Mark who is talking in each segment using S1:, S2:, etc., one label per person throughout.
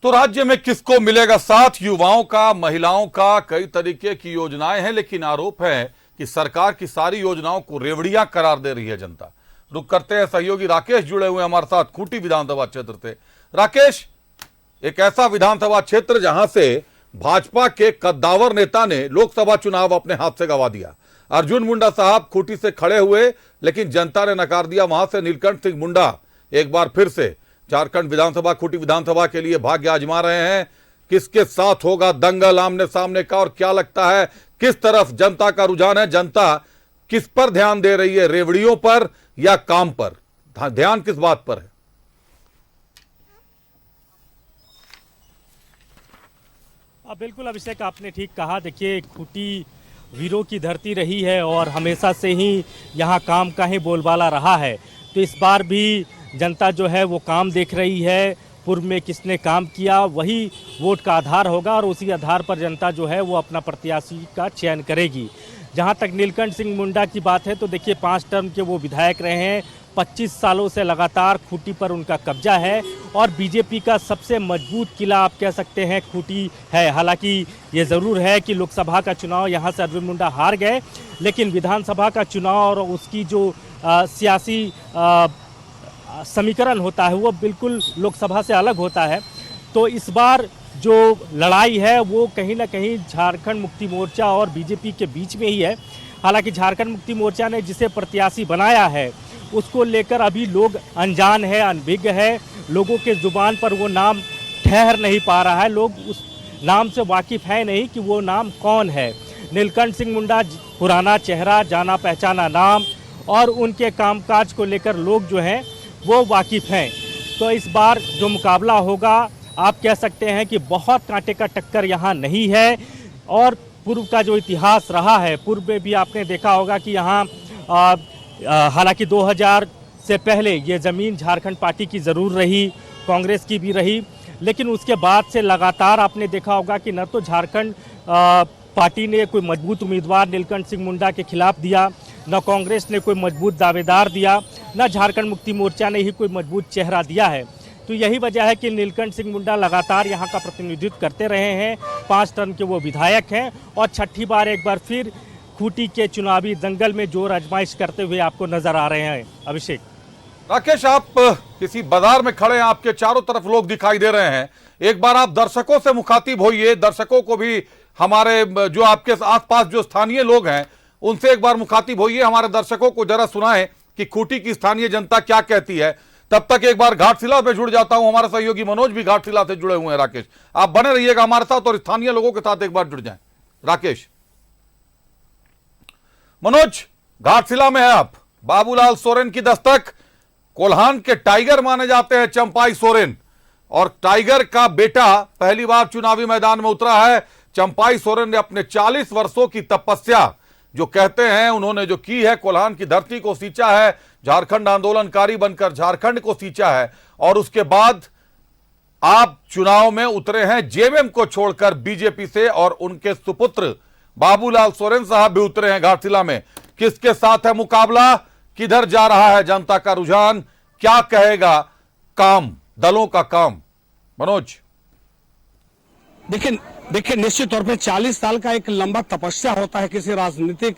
S1: तो राज्य में किसको मिलेगा साथ? युवाओं का, महिलाओं का, कई तरीके की योजनाएं हैं, लेकिन आरोप है कि सरकार की सारी योजनाओं को रेवड़ियां करार दे रही है जनता। रुक करते हैं, सहयोगी राकेश जुड़े हुए हमारे साथ खूंटी विधानसभा क्षेत्र से। राकेश, एक ऐसा विधानसभा क्षेत्र जहां से भाजपा के कद्दावर नेता ने लोकसभा चुनाव अपने हाथ से गंवा दिया। अर्जुन मुंडा साहब खूंटी से खड़े हुए, लेकिन जनता ने नकार दिया। वहां से नीलकंठ सिंह मुंडा एक बार फिर से झारखंड विधानसभा, खूंटी विधानसभा के लिए भाग्य आजमा रहे हैं। किसके साथ होगा दंगल आमने सामने का, और क्या लगता है किस तरफ जनता का रुझान है? जनता किस पर ध्यान दे रही है, रेवड़ियों पर या काम पर? ध्यान किस बात पर है?
S2: बिल्कुल अभिषेक, आपने ठीक कहा। देखिए, खूंटी वीरों की धरती रही है और हमेशा से ही यहाँ काम का ही बोलबाला रहा है। तो इस बार भी जनता जो है वो काम देख रही है। पूर्व में किसने काम किया वही वोट का आधार होगा और उसी आधार पर जनता जो है वो अपना प्रत्याशी का चयन करेगी। जहाँ तक नीलकंठ सिंह मुंडा की बात है तो देखिए, 5 टर्म के वो विधायक रहे हैं। 25 सालों से लगातार खूंटी पर उनका कब्जा है और बीजेपी का सबसे मजबूत किला आप कह सकते हैं खूंटी है। हालांकि ये ज़रूर है कि लोकसभा का चुनाव यहाँ से अर्जुन मुंडा हार गए, लेकिन विधानसभा का चुनाव और उसकी जो सियासी समीकरण होता है वो बिल्कुल लोकसभा से अलग होता है। तो इस बार जो लड़ाई है वो कहीं ना कहीं झारखंड मुक्ति मोर्चा और बीजेपी के बीच में ही है। हालांकि झारखंड मुक्ति मोर्चा ने जिसे प्रत्याशी बनाया है उसको लेकर अभी लोग अनजान है, अनभिज्ञ है। लोगों के जुबान पर वो नाम ठहर नहीं पा रहा है। लोग उस नाम से वाकिफ़ है नहीं कि वो नाम कौन है। नीलकंठ सिंह मुंडा पुराना चेहरा, जाना पहचाना नाम, और उनके कामकाज को लेकर लोग जो हैं वो वाकिफ़ हैं। तो इस बार जो मुकाबला होगा आप कह सकते हैं कि बहुत कांटे का टक्कर यहाँ नहीं है। और पूर्व का जो इतिहास रहा है, पूर्व में भी आपने देखा होगा कि यहाँ हालांकि 2000 से पहले ये ज़मीन झारखंड पार्टी की ज़रूर रही, कांग्रेस की भी रही, लेकिन उसके बाद से लगातार आपने देखा होगा कि न तो झारखंड पार्टी ने कोई मजबूत उम्मीदवार नीलकंठ सिंह मुंडा के खिलाफ दिया, न कांग्रेस ने कोई मजबूत दावेदार दिया, न झारखंड मुक्ति मोर्चा ने ही कोई मजबूत चेहरा दिया है। तो यही वजह है कि नीलकंठ सिंह मुंडा लगातार यहाँ का प्रतिनिधित्व करते रहे हैं। 5 टर्म के वो विधायक हैं और छठी बार एक बार फिर खूंटी के चुनावी दंगल में जोर आजमाइश करते हुए आपको नजर आ रहे हैं। अभिषेक।
S1: राकेश, आप किसी बाजार में खड़े हैं, आपके चारों तरफ लोग दिखाई दे रहे हैं। एक बार आप दर्शकों से मुखातिब होइए, दर्शकों को भी, हमारे जो आपके आसपास जो स्थानीय लोग हैं उनसे एक बार मुखातिब होइए। हमारे दर्शकों को जरा सुनाएं कि खूंटी की स्थानीय जनता क्या कहती है। तब तक एक बार घाटशिला पे जुड़ जाता हूं, हमारे सहयोगी मनोज भी घाटशिला से जुड़े हुए हैं। राकेश, आप बने रहिएगा हमारे साथ और स्थानीय लोगों के साथ एक बार जुड़ जाएं। राकेश, मनोज, घाटशिला में है आप। बाबूलाल सोरेन की दस्तक, कोल्हान के टाइगर माने जाते हैं चंपाई सोरेन, और टाइगर का बेटा पहली बार चुनावी मैदान में उतरा है। चंपाई सोरेन ने अपने 40 वर्षों की तपस्या जो कहते हैं उन्होंने जो की है, कोल्हान की धरती को सींचा है, झारखंड आंदोलनकारी बनकर झारखंड को सींचा है, और उसके बाद आप चुनाव में उतरे हैं जेएमएम को छोड़कर बीजेपी से, और उनके सुपुत्र बाबूलाल सोरेन साहब भी उतरे हैं घाटशिला में। किसके साथ है मुकाबला, किधर जा रहा है जनता का रुझान, क्या कहेगा काम, दलों का काम? मनोज।
S3: देखिए निश्चित तौर पे 40 साल का एक लंबा तपस्या होता है किसी राजनीतिक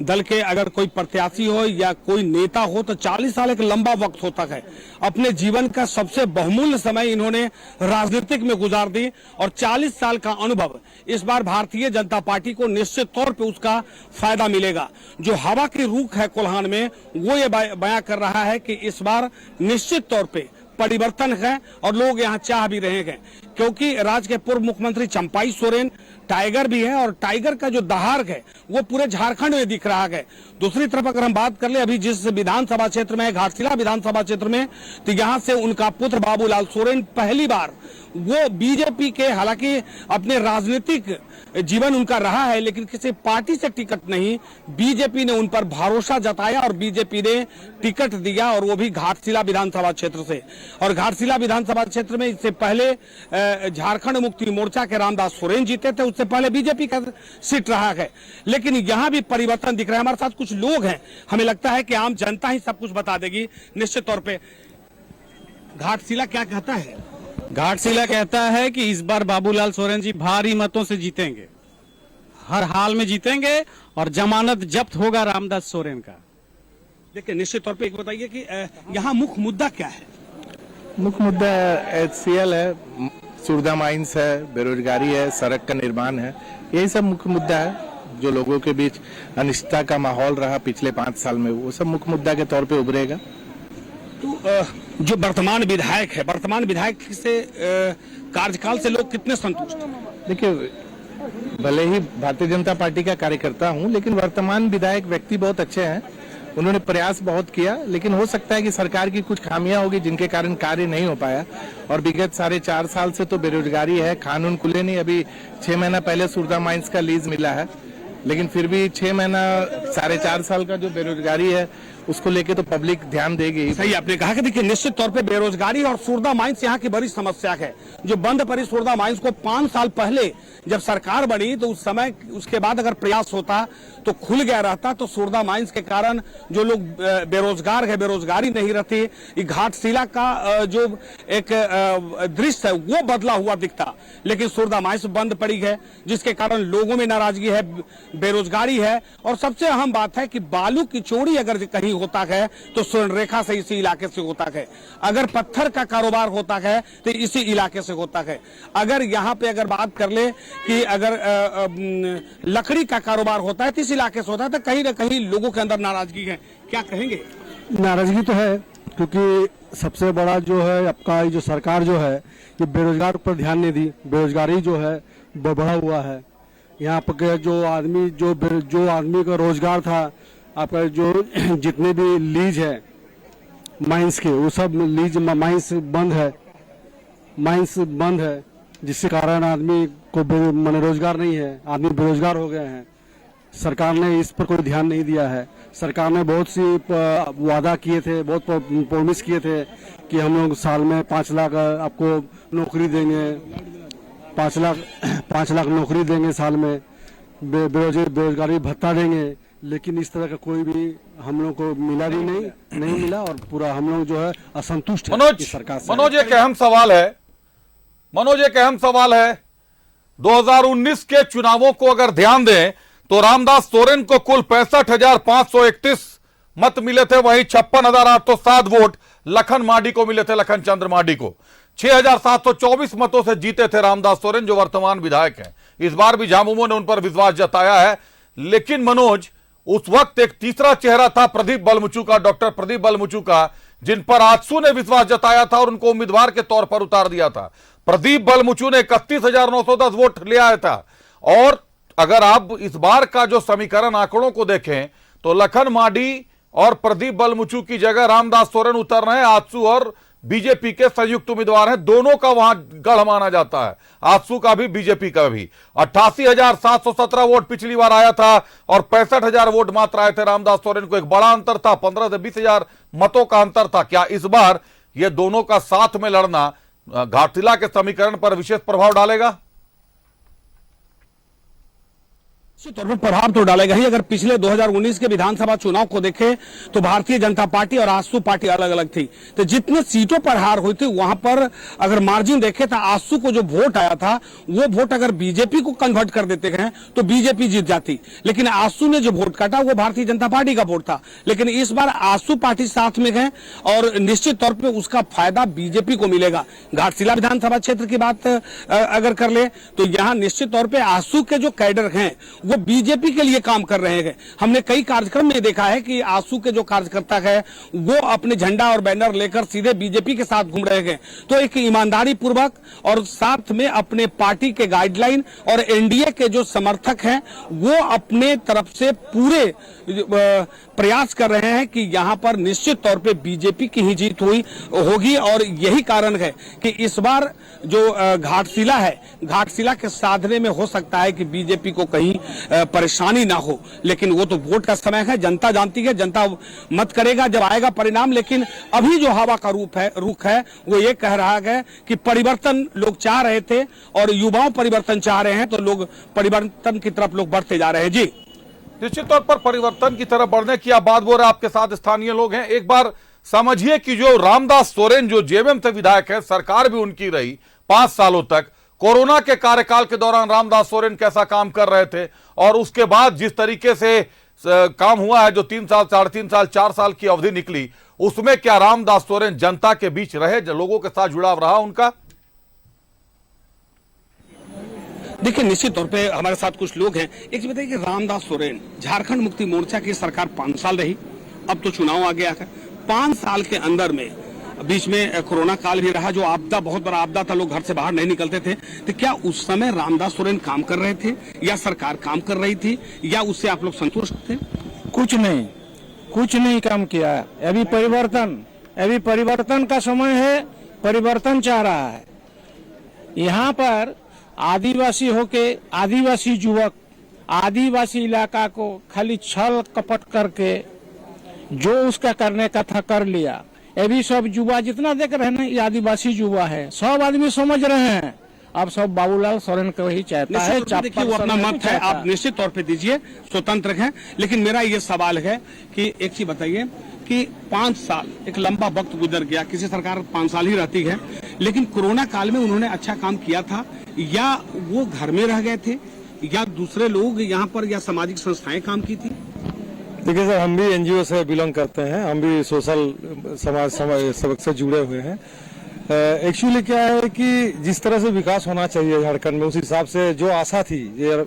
S3: दल के। अगर कोई प्रत्याशी हो या कोई नेता हो तो 40 साल एक लंबा वक्त होता है। अपने जीवन का सबसे बहुमूल्य समय इन्होंने राजनीतिक में गुजार दी, और 40 साल का अनुभव इस बार भारतीय जनता पार्टी को निश्चित तौर पे उसका फायदा मिलेगा। जो हवा की रुख है कोल्हान में, वो ये बयां कर रहा है कि इस बार निश्चित तौर पे परिवर्तन है, और लोग यहाँ चाह भी रहे हैं, क्योंकि राज्य के पूर्व मुख्यमंत्री चंपाई सोरेन टाइगर भी है, और टाइगर का जो दहाड़ है वो पूरे झारखंड में दिख रहा है। दूसरी तरफ अगर हम बात कर ले, अभी जिस विधानसभा क्षेत्र में, घाटशिला विधानसभा क्षेत्र में, तो यहाँ से उनका पुत्र बाबूलाल सोरेन पहली बार वो बीजेपी के, हालांकि अपने राजनीतिक जीवन उनका रहा है, लेकिन किसी पार्टी से टिकट नहीं, बीजेपी ने उन पर भरोसा जताया और बीजेपी ने टिकट दिया, और वो भी घाटशिला विधानसभा क्षेत्र से। और घाटशिला विधानसभा क्षेत्र में इससे पहले झारखंड मुक्ति मोर्चा के रामदास सोरेन जीते थे, उससे पहले बीजेपी का सीट रहा है। लेकिन यहां भी परिवर्तन दिख रहा है। हमारे साथ कुछ लोग हैं, हमें लगता है कि आम जनता ही सब कुछ बता देगी। निश्चित तौर पे घाटशिला क्या कहता है?
S4: घाटशिला कहता है कि इस बार बाबूलाल सोरेन जी भारी मतों से जीतेंगे, हर हाल में जीतेंगे और जमानत जब्त होगा रामदास सोरेन का।
S3: देखिए, निश्चित तौर पे एक बताइए कि यहाँ मुख्य मुद्दा क्या है?
S5: मुख्य मुद्दा HCL है, सुरदा माइंस है, बेरोजगारी है, सड़क का निर्माण है, यही सब मुख्य मुद्दा है। जो लोगों के बीच अनिश्चितता का माहौल रहा पिछले 5 साल में, वो सब मुख्य मुद्दा के तौर पे उभरेगा।
S3: तो जो वर्तमान विधायक है, वर्तमान विधायक से कार्यकाल से लोग कितने संतुष्ट हैं?
S5: देखिए, भले ही भारतीय जनता पार्टी का कार्यकर्ता हूं, लेकिन वर्तमान विधायक व्यक्ति बहुत अच्छे हैं। उन्होंने प्रयास बहुत किया, लेकिन हो सकता है कि सरकार की कुछ खामियां होगी जिनके कारण कार्य नहीं हो पाया। और विगत 4.5 साल से तो बेरोजगारी है, कानून खुले नहीं। अभी 6 महीना पहले सुरदा माइंस का लीज मिला है, लेकिन फिर भी 6 महीना 4.5 साल का जो बेरोजगारी है उसको लेके तो पब्लिक ध्यान देगी।
S3: सही आपने कहा कि देखिए, निश्चित तौर पे बेरोजगारी और सुरदा माइंस यहाँ की बड़ी समस्या है। जो बंद पड़ी सुरदा माइंस को 5 साल पहले जब सरकार बनी तो उस समय उसके बाद अगर प्रयास होता तो खुल गया रहता, तो सुरदा माइंस के कारण जो लोग बेरोजगार है, बेरोजगारी नहीं रहती। घाटशिला का जो एक दृश्य है वो बदला हुआ दिखता, लेकिन सुरदा माइंस बंद पड़ी है, जिसके कारण लोगों में नाराजगी है, बेरोजगारी है। और सबसे अहम बात है कि बालू की चोरी अगर कहीं होता है तो स्वर्णरेखा से इसी इलाके से होता है। अगर पत्थर का कारोबार होता है तो इसी इलाके से होता है। अगर यहाँ पे अगर बात कर ले कि अगर लकड़ी का कारोबार होता है तो इस इलाके से होता है, तो कहीं ना कहीं लोगों के अंदर नाराजगी है। क्या कहेंगे?
S6: नाराजगी तो है, क्योंकि सबसे बड़ा जो है आपका जो सरकार जो है ये बेरोजगार पर ध्यान नहीं दी। बेरोजगारी जो है बढ़ा हुआ है। यहाँ पर जो आदमी का रोजगार था, आपका जो जितने भी लीज है माइंस के, वो सब लीज माइंस बंद है, जिसके कारण आदमी को रोजगार नहीं है, आदमी बेरोजगार हो गए हैं। सरकार ने इस पर कोई ध्यान नहीं दिया है। सरकार ने बहुत सी वादा किए थे, बहुत प्रोमिस किए थे कि हम लोग साल में 5 लाख आपको नौकरी देंगे, 5 लाख नौकरी देंगे साल में, बेरोजगारी भत्ता देंगे, लेकिन इस तरह का कोई भी हम लोग को मिला भी नहीं मिला। और पूरा हम लोग जो है असंतुष्ट है इस सरकार से।
S1: मनोज, एक अहम सवाल है। 2019 के चुनावों को अगर ध्यान दें तो रामदास सोरेन को कुल 65,531 मत मिले थे, वहीं 56,807 वोट लखन माडी को मिले थे, लखन चंद्र माडी को। 6,724 मतों से जीते थे रामदास सोरेन, जो वर्तमान विधायक हैं। इस बार भी झामुमो ने उन पर विश्वास जताया है। लेकिन मनोज, उस वक्त एक तीसरा चेहरा था प्रदीप बलमुचू का, डॉक्टर प्रदीप बलमुचू का, जिन पर आजसू ने विश्वास जताया था और उनको उम्मीदवार के तौर पर उतार दिया था। प्रदीप बलमुचू ने 31,910 वोट ले आया था। और अगर आप इस बार का जो समीकरण आंकड़ों को देखें तो लखन माडी और प्रदीप बलमुचू की जगह रामदास सोरेन उतर रहे हैं। आजसू और बीजेपी के संयुक्त उम्मीदवार हैं, दोनों का वहां गढ़ माना जाता है, आजसू का भी बीजेपी का भी। 88,717 वोट पिछली बार आया था और 65,000 वोट मात्र आए थे रामदास सोरेन को। एक बड़ा अंतर था, 15 से 20,000 मतों का अंतर था। क्या इस बार ये दोनों का साथ में लड़ना घाटशिला के समीकरण पर विशेष प्रभाव डालेगा?
S3: निश्चित तौर पर प्रभाव तो डालेगा ही। अगर पिछले 2019 के विधानसभा चुनाव को देखें तो भारतीय जनता पार्टी और आजसू पार्टी अलग अलग थी, तो जितने सीटों पर हार हुई थी वहां पर अगर मार्जिन देखें तो आजसू को जो वोट आया था वो वोट अगर बीजेपी को कन्वर्ट कर देते हैं तो बीजेपी जीत जाती, लेकिन आजसू ने जो वोट काटा वो भारतीय जनता पार्टी का वोट था। लेकिन इस बार आजसू पार्टी साथ में है और निश्चित तौर पर उसका फायदा बीजेपी को मिलेगा। घाटशिला विधानसभा क्षेत्र की बात अगर कर ले तो यहाँ निश्चित तौर पर आजसू के जो कैडर हैं वो बीजेपी के लिए काम कर रहे हैं। हमने कई कार्यक्रम में देखा है कि आजसू के जो कार्यकर्ता है वो अपने झंडा और बैनर लेकर सीधे बीजेपी के साथ घूम रहे हैं। तो एक ईमानदारी पूर्वक और साथ में अपने पार्टी के गाइडलाइन और एनडीए के जो समर्थक हैं वो अपने तरफ से पूरे प्रयास कर रहे हैं कि यहां पर निश्चित तौर पे बीजेपी की ही जीत होगी। और यही कारण है कि इस बार जो घाटशिला है, घाटशिला के साधने में हो सकता है कि बीजेपी को कहीं परेशानी ना हो, लेकिन वो तो वोट का समय है, जनता जानती है, जनता मत करेगा जब आएगा परिणाम। लेकिन अभी जो हवा का रुख है वो ये कह रहा है कि परिवर्तन लोग चाह रहे थे और युवाओं परिवर्तन चाह रहे हैं, तो लोग परिवर्तन की तरफ लोग बढ़ते जा रहे हैं। जी
S1: निश्चित तौर पर परिवर्तन की तरफ बढ़ने की आप बात बोल रहे हैं, आपके साथ स्थानीय लोग हैं। एक बार समझिए कि जो रामदास सोरेन जो जेएमएम से विधायक है, सरकार भी उनकी रही 5 सालों तक। कोरोना के कार्यकाल के दौरान रामदास सोरेन कैसा काम कर रहे थे और उसके बाद जिस तरीके से काम हुआ है, जो 3 साल, 3.5 साल, 4 साल की अवधि निकली, उसमें क्या रामदास सोरेन जनता के बीच रहे, लोगों के साथ जुड़ाव रहा उनका?
S3: देखिए, निश्चित तौर पे हमारे साथ कुछ लोग हैं। एक चीज बताइए कि रामदास सोरेन, झारखंड मुक्ति मोर्चा की सरकार 5 साल रही, अब तो चुनाव आ गया है। 5 साल के अंदर में बीच में कोरोना काल भी रहा, जो आपदा, बहुत बड़ा आपदा था, लोग घर से बाहर नहीं निकलते थे। तो क्या उस समय रामदास सोरेन काम कर रहे थे या सरकार काम कर रही थी, या उससे आप लोग संतुष्ट थे?
S7: कुछ नहीं काम किया। अभी परिवर्तन का समय है, परिवर्तन चाह रहा है। यहाँ पर आदिवासी होके आदिवासी युवक आदिवासी इलाका को खाली छल कपट करके जो उसका करने का था कर लिया। अभी सब युवा जितना देख रहे हैं ना, ये आदिवासी युवा है, सब आदमी समझ रहे हैं। अब सब बाबूलाल सोरेन को ही चाहता है।
S3: देखिए, वो अपना मत है, आप निश्चित तौर पे दीजिए, स्वतंत्र हैं। लेकिन मेरा ये सवाल है कि एक चीज बताइए कि 5 साल एक लंबा वक्त गुजर गया, किसी सरकार 5 साल ही रहती है, लेकिन कोरोना काल में उन्होंने अच्छा काम किया था, या वो घर में रह गए थे, या दूसरे लोग यहाँ पर या सामाजिक संस्थाएं काम की थी?
S7: देखिए सर, हम भी एनजीओ से बिलोंग करते हैं, हम भी सोशल समाज सबक से जुड़े हुए हैं। एक्चुअली क्या है कि जिस तरह से विकास होना चाहिए झारखंड में, उस हिसाब से जो आशा थी, ये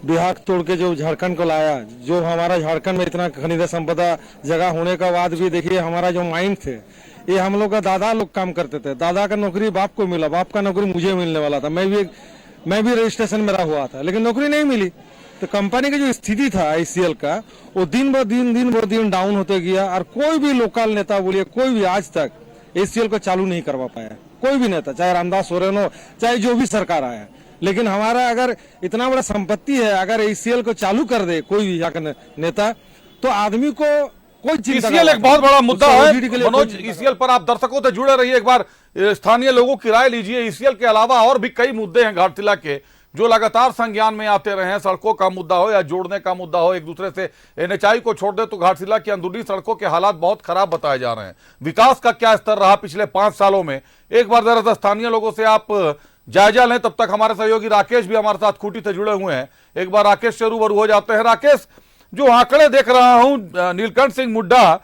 S7: बिहार तोड़ के जो झारखंड को लाया, जो हमारा झारखंड में इतना खनिज संपदा जगह होने का बाद भी देखिए हमारा जो माइंड थे, ये हम लोग का दादा लोग काम करते थे। दादा का नौकरी बाप को मिला, बाप का नौकरी मुझे मिलने वाला था। मैं भी रजिस्ट्रेशन मेरा हुआ था, लेकिन नौकरी नहीं मिली। तो कंपनी का जो स्थिति था आईसीएल का, वो दिन ब दिन डाउन होते गया। और कोई भी लोकल नेता बोलिए, कोई भी आज तक एसीएल को चालू नहीं करवा पाया, कोई भी नेता, चाहे रामदास सोरेन हो, चाहे जो भी सरकार आया। लेकिन हमारा अगर इतना बड़ा संपत्ति है, अगर एसीएल को चालू कर दे कोई भी यहाँ नेता, तो आदमी को कोई चिंता।
S1: ईसीएल एक बहुत बड़ा मुद्दा है मनोज। ईसीएल पर आप दर्शकों से जुड़े रहिए, एक बार स्थानीय लोगों की राय लीजिए। ईसीएल के अलावा और भी कई मुद्दे हैं घाटशिला के जो लगातार संज्ञान में आते रहे हैं। सड़कों का मुद्दा हो या जोड़ने का मुद्दा हो एक दूसरे से, एनएचआई को छोड़ दे तो घाटशिला की अंदरूनी सड़कों के हालात बहुत खराब बताए जा रहे हैं। विकास का क्या स्तर रहा पिछले 5 सालों में, एक बार जरा स्थानीय लोगों से आप जायजा लें। तब तक हमारे सहयोगी राकेश भी हमारे साथ खूंटी से जुड़े हुए हैं, एक बार राकेश से रूबरू हो जाते हैं। राकेश, जो आंकड़े देख रहा हूं, नीलकंठ सिंह मुड्डा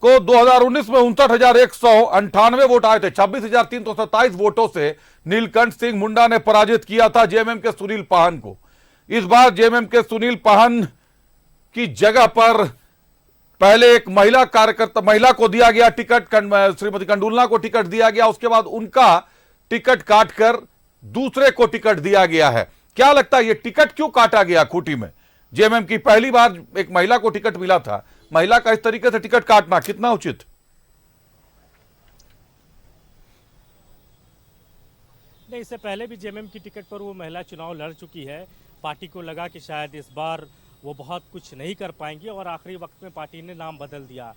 S1: को 2019 में 59,198 वोट आए थे। 26,327 वोटों से नीलकंठ सिंह मुंडा ने पराजित किया था जेएमएम के सुनील पाहन को। इस बार जेएमएम के सुनील पाहन की जगह पर पहले एक महिला कार्यकर्ता, महिला को दिया गया टिकट, श्रीमती कंडुलना को टिकट दिया गया। उसके बाद उनका टिकट काटकर दूसरे को टिकट दिया गया है। क्या लगता है ये टिकट क्यों काटा गया खूंटी में? जेएमएम की पहली बार एक महिला को टिकट मिला था, महिला का इस तरीके से टिकट काटना कितना उचित?
S2: नहीं, इससे पहले भी जेएमएम की टिकट पर वो महिला चुनाव लड़ चुकी है। पार्टी को लगा कि शायद इस बार वो बहुत कुछ नहीं कर पाएंगी और आखिरी वक्त में पार्टी ने नाम बदल दिया।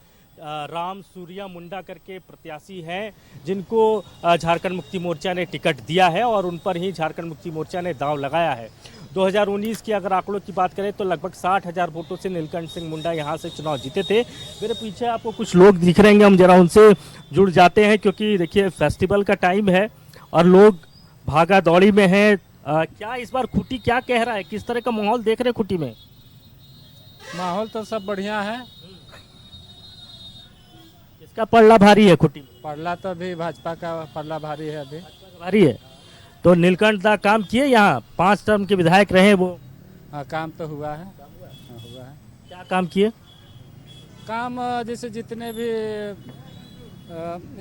S2: राम सूर्या मुंडा करके प्रत्याशी हैं जिनको झारखंड मुक्ति मोर्चा ने टिकट दिया है और उन पर ही झारखंड मुक्ति मोर्चा ने दांव लगाया है। 2019 की अगर आंकड़ों की बात करें तो लगभग 60,000 वोटों से नीलकंठ सिंह मुंडा यहां से चुनाव जीते थे। मेरे पीछे आपको कुछ लोग दिख रहे हैं, हम जरा उनसे जुड़ जाते हैं क्योंकि देखिए फेस्टिवल का टाइम है और लोग भागा दौड़ी में हैं। क्या इस बार खूंटी क्या कह रहा है, किस तरह का माहौल देख रहे हैं खूंटी में?
S8: माहौल तो सब बढ़िया है।
S2: इसका पलड़ा भारी है खूंटी में?
S8: पड़ला तो अभी भाजपा का पड़ला भारी है, अभी
S2: भारी है। तो नीलकंठ दा काम किए, यहाँ 5 टर्म के विधायक रहे वो?
S8: हाँ, काम तो हुआ है। हाँ, हुआ है।
S2: क्या काम किए?
S8: काम जैसे जितने भी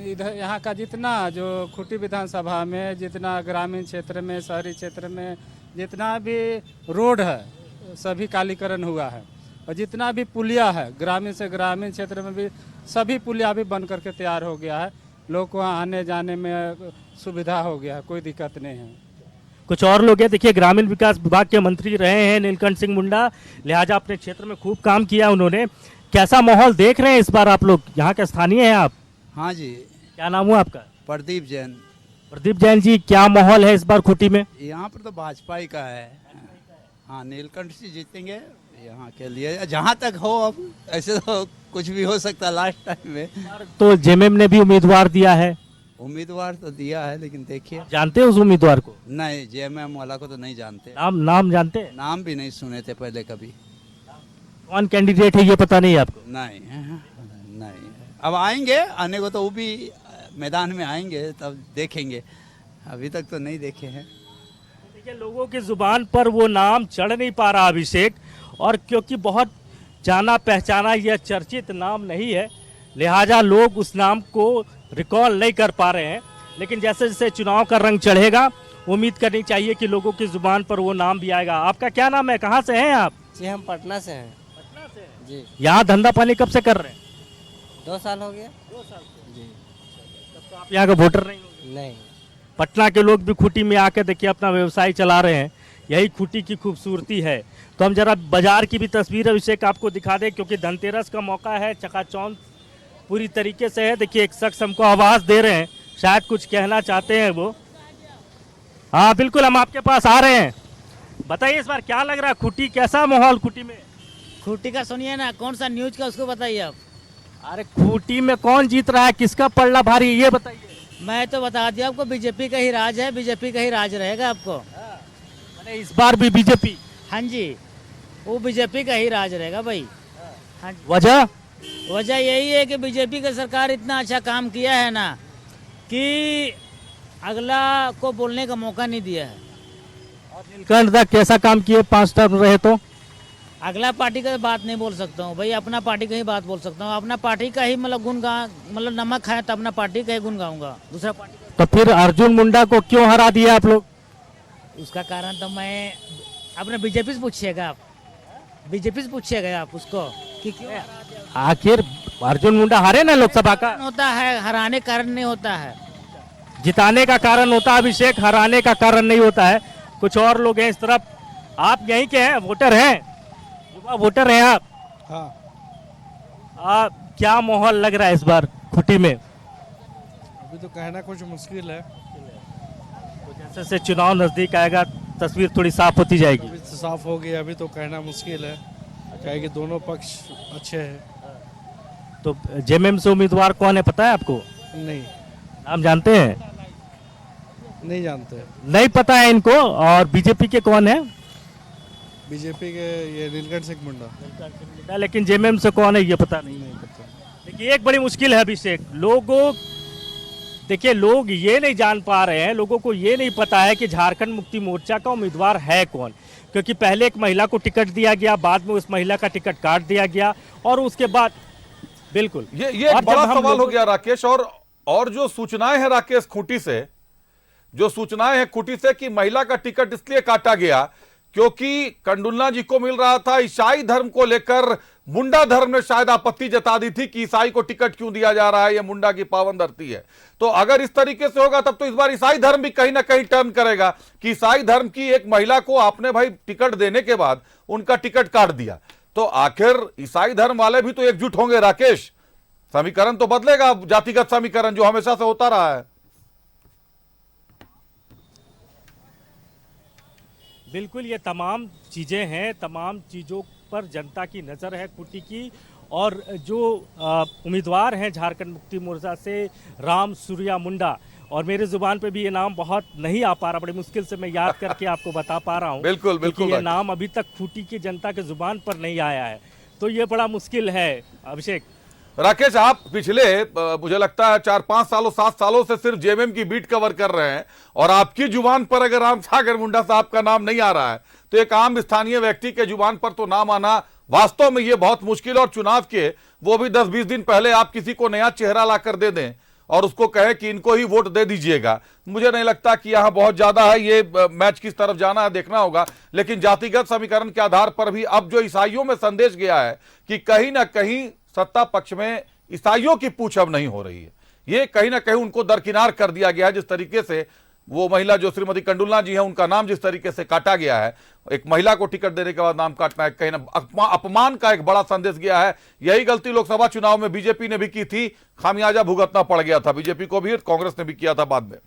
S8: इधर यहाँ का जितना जो खूंटी विधानसभा में, जितना ग्रामीण क्षेत्र में, शहरी क्षेत्र में जितना भी रोड है सभी कालीकरण हुआ है और जितना भी पुलिया है ग्रामीण से ग्रामीण क्षेत्र में भी सभी पुलिया भी बन करके तैयार हो गया है। लोग को वहाँ आने जाने में सुविधा हो गया है, कोई दिक्कत नहीं है।
S2: कुछ और लोग हैं, देखिए ग्रामीण विकास विभाग के मंत्री रहे हैं नीलकंठ सिंह मुंडा, लिहाजा अपने क्षेत्र में खूब काम किया उन्होंने। कैसा माहौल देख रहे हैं इस बार आप लोग? यहाँ के स्थानीय हैं आप?
S9: हाँ जी।
S2: क्या नाम हुआ आपका?
S9: प्रदीप जैन।
S2: प्रदीप जैन जी, क्या माहौल है इस बार खूंटी में?
S9: यहाँ पर तो भाजपा ही का है। हाँ, नीलकंठ जी जीतेंगे यहाँ के लिए, जहाँ तक हो। अब ऐसे तो कुछ भी हो सकता है लास्ट टाइम में।
S2: तो जेएमएम ने भी उम्मीदवार दिया है,
S9: उम्मीदवार तो दिया है, लेकिन देखिए।
S2: जानते हैं उस उम्मीदवार को?
S9: नहीं, जेएमएम वाला को तो नहीं जानते,
S2: नाम जानते हैं?
S9: नाम भी नहीं सुने थे पहले कभी।
S2: कौन कैंडिडेट है ये पता नहीं है आपको?
S9: नहीं नहीं, अब आएंगे, आने को तो वो भी मैदान में आएंगे तब देखेंगे, अभी तक तो नहीं देखे हैं।
S2: देखिए, लोगों की जुबान पर वो नाम चढ़ नहीं पा रहा अभिषेक, और क्योंकि बहुत जाना पहचाना यह चर्चित नाम नहीं है, लिहाजा लोग उस नाम को रिकॉल नहीं कर पा रहे हैं। लेकिन जैसे जैसे चुनाव का रंग चढ़ेगा, उम्मीद करनी चाहिए कि लोगों की जुबान पर वो नाम भी आएगा। आपका क्या नाम है, कहाँ से हैं आप?
S10: जी, हम पटना से हैं।
S2: पटना से हैं
S10: जी।
S2: यहाँ धंधा पानी कब से कर रहे हैं?
S10: 2 साल हो गया।
S2: 2 साल से।
S10: जी।
S2: तब तो आप यहाँ का वोटर नहीं होंगे।
S10: नहीं।
S2: पटना के लोग भी खूंटी में आके देखिए अपना व्यवसाय चला रहे हैं, यही खूंटी की खूबसूरती है। तो हम जरा बाजार की भी तस्वीर अभिषेक आपको दिखा दें, क्योंकि धनतेरस का मौका है, चकाचौंध पूरी तरीके से है। देखिए, एक शख्स हमको आवाज़ दे रहे हैं, शायद कुछ कहना चाहते हैं वो। हाँ बिल्कुल, हम आपके पास आ रहे हैं। बताइए इस बार क्या लग रहा है, खूंटी कैसा माहौल खूंटी में?
S10: खूंटी का सुनिए ना, कौन सा न्यूज का उसको बताइए आप।
S2: अरे खूंटी में कौन जीत रहा है, किसका पलड़ा भारी, ये बताइए।
S10: मैं तो बता दिया आपको, बीजेपी का ही राज है, बीजेपी का ही राज रहेगा आपको।
S2: मैंने इस बार भी बीजेपी?
S10: हाँ जी, वो बीजेपी का ही राज रहेगा भाई। हाँ जी।
S2: वजह
S10: यही है कि बीजेपी का सरकार इतना अच्छा काम किया है ना, कि अगला को बोलने का मौका नहीं दिया है।
S2: और नीलकंठ दा कैसा काम किए 5 टर्म रहे? तो
S10: अगला पार्टी का बात नहीं बोल सकता हूँ भाई, अपना पार्टी का ही बात बोल सकता हूँ। अपना पार्टी का ही मतलब गुण गा, मतलब नमक खाए तो अपना पार्टी का ही गुण गाऊंगा, दूसरा पार्टी का।
S2: तो फिर अर्जुन मुंडा को क्यों हरा दिया आप लोग?
S10: उसका कारण तो मैं अपने बीजेपी से पूछिएगा आप, बीजेपी से पूछिएगा आप उसको कि क्यों।
S2: आखिर अर्जुन मुंडा हारे ना लोकसभा का?
S10: होता है, हराने कारण नहीं होता है,
S2: जिताने का कारण होता है अभिषेक, हराने का कारण नहीं होता है। कुछ और लोग हैं इस तरफ। आप यहीं के हैं, वोटर हैं, युवा वोटर हैं आप? हाँ। क्या माहौल लग रहा है इस बार खूंटी में?
S7: अभी तो कहना कुछ मुश्किल है,
S2: तो जैसे जैसे चुनाव नजदीक आएगा तस्वीर थोड़ी साफ होती जाएगी।
S7: अभी तो साफ हो गया, अभी तो कहना मुश्किल है, क्या कि दोनों पक्ष अच्छे हैं।
S2: तो जेएमएम से उम्मीदवार कौन है पता है आपको?
S7: नहीं,
S2: नाम जानते हैं?
S7: नहीं जानते।
S2: नहीं पता है इनको। और बीजेपी के कौन है?
S7: बीजेपी के ये नीलकंठ सिंह मुंडा।
S2: लेकिन जेएमएम से कौन है ये पता नहीं। देखिए, एक बड़ी मुश्किल है अभिषेक, लोगों देखिए लोग ये नहीं जान पा रहे हैं, लोगों को ये नहीं पता है कि झारखंड मुक्ति मोर्चा का उम्मीदवार है कौन। क्योंकि पहले एक महिला को टिकट दिया गया, बाद में उस महिला का टिकट काट दिया गया, और उसके बाद बिल्कुल
S1: ये एक बड़ा सवाल हो गया राकेश। और जो सूचनाएं हैं राकेश खूंटी से, जो सूचनाएं हैं खूंटी से कि महिला का टिकट इसलिए काटा गया क्योंकि कंडुलना जी को मिल रहा था। ईसाई धर्म को लेकर मुंडा धर्म ने शायद आपत्ति जता दी थी कि ईसाई को टिकट क्यों दिया जा रहा है, यह मुंडा की पावन धरती है। तो अगर इस तरीके से होगा तब तो इस बार ईसाई धर्म भी कहीं ना कहीं टर्न करेगा कि ईसाई धर्म की एक महिला को आपने भाई टिकट देने के बाद उनका टिकट काट दिया। तो आखिर ईसाई धर्म वाले भी तो एकजुट होंगे राकेश, समीकरण तो बदलेगा, जातिगत समीकरण जो हमेशा से होता रहा है।
S2: बिल्कुल, ये तमाम चीज़ें हैं, तमाम चीज़ों पर जनता की नज़र है खूंटी की। और जो उम्मीदवार हैं झारखंड मुक्ति मोर्चा से, राम सूर्या मुंडा, और मेरे जुबान पे भी ये नाम बहुत नहीं आ पा रहा, बड़ी मुश्किल से मैं याद करके आपको बता पा रहा हूँ।
S1: बिल्कुल बिल्कुल,
S2: ये नाम अभी तक खूंटी की जनता के जुबान पर नहीं आया है, तो ये बड़ा मुश्किल है अभिषेक।
S1: राकेश, आप पिछले मुझे लगता है 4-5 सालों 7 सालों से सिर्फ जेएमएम की बीट कवर कर रहे हैं, और आपकी जुबान पर अगर राम सागर मुंडा साहब का नाम नहीं आ रहा है तो एक आम स्थानीय व्यक्ति के जुबान पर तो नाम आना वास्तव में ये बहुत मुश्किल। और चुनाव के वो भी 10-20 दिन पहले आप किसी को नया चेहरा ला कर दे दें और उसको कहे कि इनको ही वोट दे दीजिएगा, मुझे नहीं लगता कि यहाँ बहुत ज्यादा है ये मैच किस तरफ जाना है देखना होगा। लेकिन जातिगत समीकरण के आधार पर भी अब जो ईसाइयों में संदेश गया है कि कहीं ना कहीं सत्ता पक्ष में ईसाइयों की पूछ अब नहीं हो रही है, ये कहीं ना कहीं उनको दरकिनार कर दिया गया है। जिस तरीके से वो महिला जो श्रीमती कंडुलना जी है, उनका नाम जिस तरीके से काटा गया है, एक महिला को टिकट देने के बाद नाम काटना है, कहीं ना अपमान का एक बड़ा संदेश गया है। यही गलती लोकसभा चुनाव में बीजेपी ने भी की थी, खामियाजा भुगतना पड़ गया था बीजेपी को भी, कांग्रेस ने भी किया था बाद में।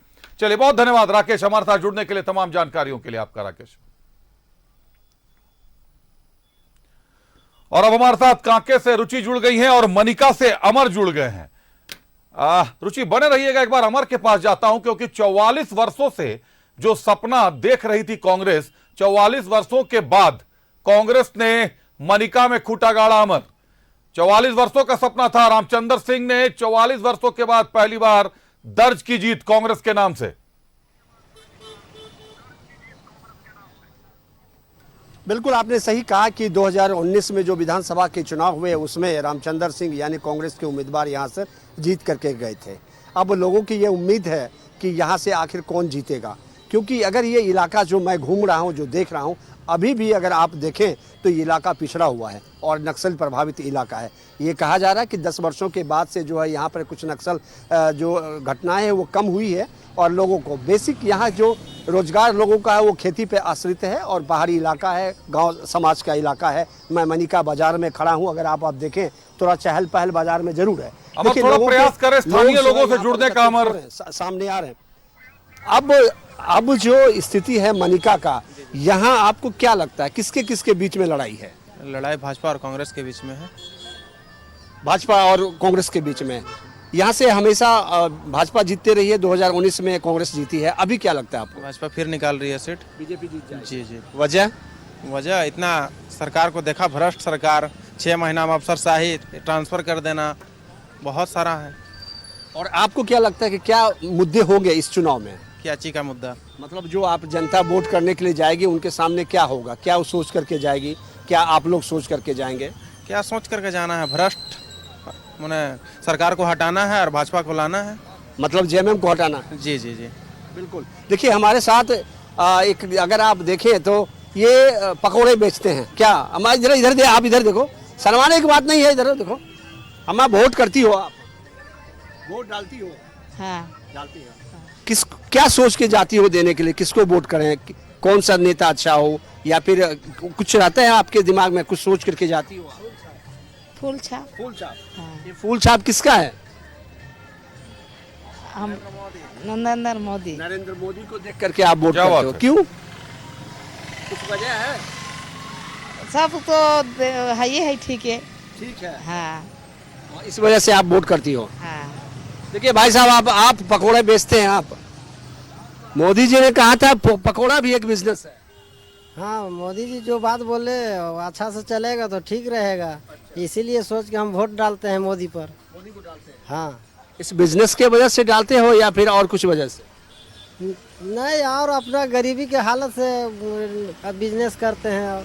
S1: चलिए, बहुत धन्यवाद राकेश हमारे साथ जुड़ने के लिए, तमाम जानकारियों के लिए आपका राकेश। और अब हमारे साथ कांके से रुचि जुड़ गई हैं और मनिका से अमर जुड़ गए हैं। रुचि बने रहिएगा, एक बार अमर के पास जाता हूं क्योंकि 44 वर्षों से जो सपना देख रही थी कांग्रेस, 44 वर्षों के बाद कांग्रेस ने मनिका में खूंटा गाड़ा। अमर, 44 वर्षों का सपना था, रामचंद्र सिंह ने 44 वर्षों के बाद पहली बार दर्ज की जीत कांग्रेस के नाम से।
S11: बिल्कुल आपने सही कहा कि 2019 में जो विधानसभा के चुनाव हुए उसमें रामचंद्र सिंह यानी कांग्रेस के उम्मीदवार यहां से जीत करके गए थे। अब लोगों की ये उम्मीद है कि यहां से आखिर कौन जीतेगा, क्योंकि अगर ये इलाका जो मैं घूम रहा हूं, जो देख रहा हूं, अभी भी अगर आप देखें तो ये इलाका पिछड़ा हुआ है और नक्सल प्रभावित इलाका है। ये कहा जा रहा है कि 10 वर्षों के बाद से जो है यहाँ पर कुछ नक्सल जो घटनाएं हैं वो कम हुई है और लोगों को बेसिक यहाँ जो रोजगार लोगों का है वो खेती पे आश्रित है और पहाड़ी इलाका है, गांव समाज का इलाका है। मैं मनिका बाजार में खड़ा हूँ, अगर आप देखें थोड़ा चहल पहल बाजार में जरूर है।
S1: थोड़ा प्रयास करें स्थानीय लोगों से जुड़ने का। अमर,
S11: सामने आ रहे हैं। अब जो स्थिति है मनिका का, यहाँ आपको क्या लगता है किसके किसके बीच में लड़ाई है?
S12: लड़ाई भाजपा और कांग्रेस के बीच में है।
S11: भाजपा और कांग्रेस के बीच में। यहाँ से हमेशा भाजपा जीतते रही है, 2019 में कांग्रेस जीती है, अभी क्या लगता है आपको?
S12: भाजपा फिर निकाल रही है सीट,
S11: बीजेपी जीत जाएगी।
S12: जी।
S11: वजह
S12: इतना सरकार को देखा, भ्रष्ट सरकार, 6 महीना में अफसरशाही, ट्रांसफर कर देना, बहुत सारा है।
S11: और आपको क्या लगता है कि क्या मुद्दे होंगे इस चुनाव में?
S12: क्या चीज का मुद्दा?
S11: मतलब जो आप जनता वोट करने के लिए जाएगी उनके सामने क्या होगा, क्या वो सोच करके जाएगी, क्या आप लोग सोच करके जाएंगे?
S12: क्या सोच करके जाना है? भ्रष्ट मैंने सरकार को हटाना है और भाजपा को लाना है,
S11: मतलब जेएमएम को हटाना है।
S12: जी।
S11: बिल्कुल। देखिए हमारे साथ एक अगर आप देखें तो ये पकौड़े बेचते हैं। क्या हमारे इधर आप इधर देखो, शर्माने की बात नहीं है, इधर देखो। अम्मा वोट करती हो आप? वोट डालती हो?
S13: हाँ
S11: डालती हो। किस क्या सोच के जाती हो देने के लिए, किसको वोट करें, कौन सा नेता अच्छा हो, या फिर कुछ रहता है आपके दिमाग में, कुछ सोच करके जाती हो?
S13: फूल छाप।
S11: फूल छाप।
S13: हाँ।
S11: ये फूल छाप किसका है?
S13: हम नरेंद्र मोदी।
S11: नरेंद्र मोदी को देख करके आप वोट करते हो, क्यों? कुछ वजह है?
S13: सब तो है ही है, ठीक है।
S11: ठीक है।
S13: हाँ,
S11: इस वजह से आप वोट करती हो।
S13: हाँ।
S11: देखिए भाई साहब, आप पकोड़े बेचते हैं। आप मोदी जी ने कहा था पकोड़ा भी एक बिजनेस है।
S14: हाँ, मोदी जी जो बात बोले अच्छा से चलेगा तो ठीक रहेगा, इसीलिए सोच के हम वोट डालते हैं मोदी पर।
S11: मोदी को डालते हैं।
S14: हाँ।
S11: इस बिजनेस के वजह से डालते हो या फिर और कुछ वजह से?
S14: नहीं, और अपना गरीबी के हालत से बिजनेस करते हैं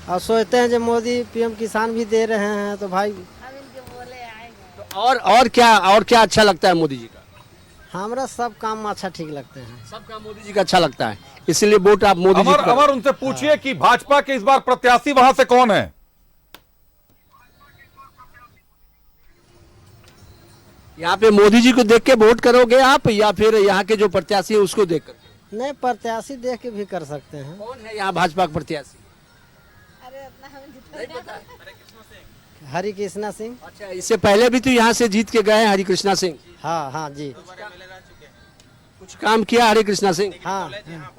S14: और सोचते हैं जो मोदी पीएम किसान भी दे रहे हैं तो भाई।
S11: तो और क्या अच्छा लगता है मोदी जी का?
S14: हमारा सब काम अच्छा ठीक लगते हैं।
S11: सब काम मोदी जी का अच्छा लगता है, इसलिए वोट आप मोदी जी को।
S1: अमर, उनसे पूछिए कि भाजपा के इस बार प्रत्याशी वहां से कौन है?
S11: यहाँ पे मोदी जी को देख के वोट करोगे आप या फिर यहाँ के जो प्रत्याशी है उसको देख कर?
S14: नहीं, प्रत्याशी देख के भी कर सकते हैं।
S11: कौन है यहाँ भाजपा का प्रत्याशी?
S14: हरि कृष्णा सिंह।
S11: अच्छा, इससे पहले भी तो यहाँ से जीत के गए हैं हरि कृष्णा सिंह।
S14: हाँ जी।
S11: कुछ काम किया हरि कृष्णा सिंह?
S14: हाँ